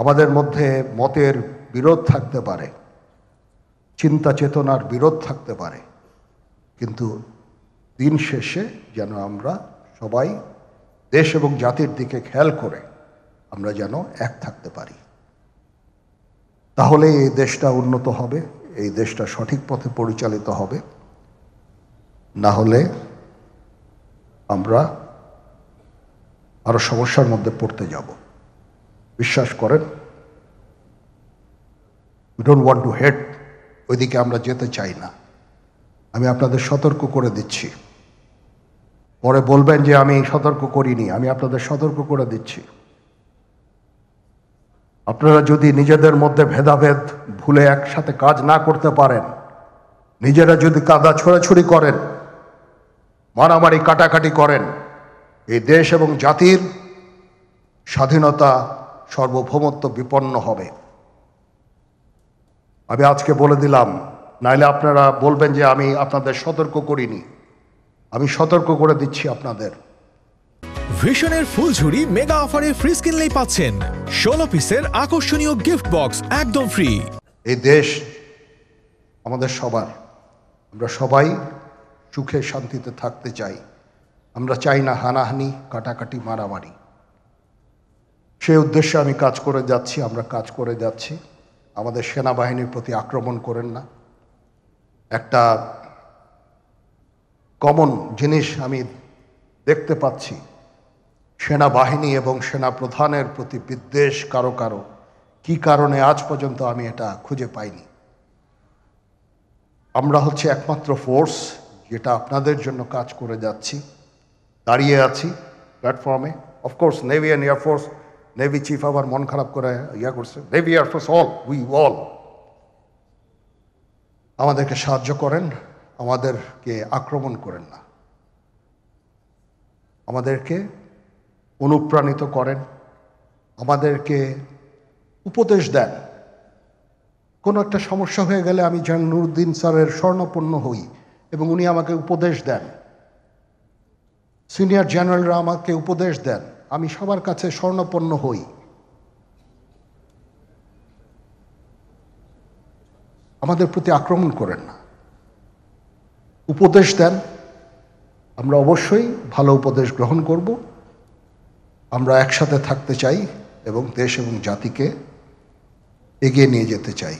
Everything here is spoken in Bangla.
আমাদের মধ্যে মতের বিরোধ থাকতে পারে, চিন্তা চেতনার বিরোধ থাকতে পারে, কিন্তু দিন শেষে যেন আমরা সবাই দেশ এবং জাতির দিকে খেয়াল করে আমরা যেন এক থাকতে পারি। তাহলে এই দেশটা উন্নত হবে, এই দেশটা সঠিক পথে পরিচালিত হবে। না হলে আমরা আরো সমস্যার মধ্যে পড়তে যাব। বিশ্বাস করেন, we don't want to head, ওইদিকে আমরা যেতে চাই না। আমি আপনাদের সতর্ক করে দিচ্ছি। পরে বলবেন যে আমি সতর্ক করিনি, আমি আপনাদের সতর্ক করে দিচ্ছি। আপনারা যদি নিজেদের মধ্যে ভেদাভেদ ভুলে একসাথে কাজ না করতে পারেন, নিজেরা যদি কাদা ছোড়াছুড়ি করেন, মারামারি কাটাকাটি করেন, এই দেশ এবং জাতির স্বাধীনতা সার্বভৌমত্ব বিপন্ন হবে। আমি আজকে বলে দিলাম, নাইলে আপনারা বলবেন যে আমি আপনাদের সতর্ক করিনি। আমি সতর্ক করে দিচ্ছি আপনাদের। ভিশনের ফুলঝুরি মেগা অফারে ফ্রিজ কিনলেই পাচ্ছেন 16 পিসের আকর্ষণীয় গিফট বক্স একদম ফ্রি। এই দেশ আমাদের সবার, আমরা সবাই সুখে শান্তিতে থাকতে চাই। আমরা চাই না হানাহানি, কাটাকাটি, মারামারি। সেই উদ্দেশ্যে আমি কাজ করে যাচ্ছি, আমরা কাজ করে যাচ্ছি। আমাদের সেনাবাহিনীর প্রতি আক্রমণ করেন না। একটা কমন জিনিস আমি দেখতে পাচ্ছি, সেনাবাহিনী এবং সেনা প্রধানের প্রতি বিদ্বেষ কারো কারো। কি কারণে আজ পর্যন্ত আমি এটা খুঁজে পাইনি। আমরা হচ্ছে একমাত্র ফোর্স যেটা আপনাদের জন্য কাজ করে যাচ্ছি, দাঁড়িয়ে আছি প্ল্যাটফর্মে। Of course navy and air force, navy chief আবার মন খারাপ করে করছে, navy air force all, we all. আমাদেরকে সাহায্য করেন, আমাদেরকে আক্রমণ করেন না। আমাদেরকে অনুপ্রাণিত করেন, আমাদেরকে উপদেশ দেন। কোনো একটা সমস্যা হয়ে গেলে আমি যেন নুরুদ্দিন স্যারের স্বর্ণপন্ন হই এবং উনি আমাকে উপদেশ দেন। সিনিয়র জেনারেলরা আমাকে উপদেশ দেন, আমি সবার কাছে স্বর্ণপন্ন হই। আমাদের প্রতি আক্রমণ করেন না, উপদেশ দেন। আমরা অবশ্যই ভালো উপদেশ গ্রহণ করব। আমরা একসাথে থাকতে চাই এবং দেশ এবং জাতিকে এগিয়ে নিয়ে যেতে চাই।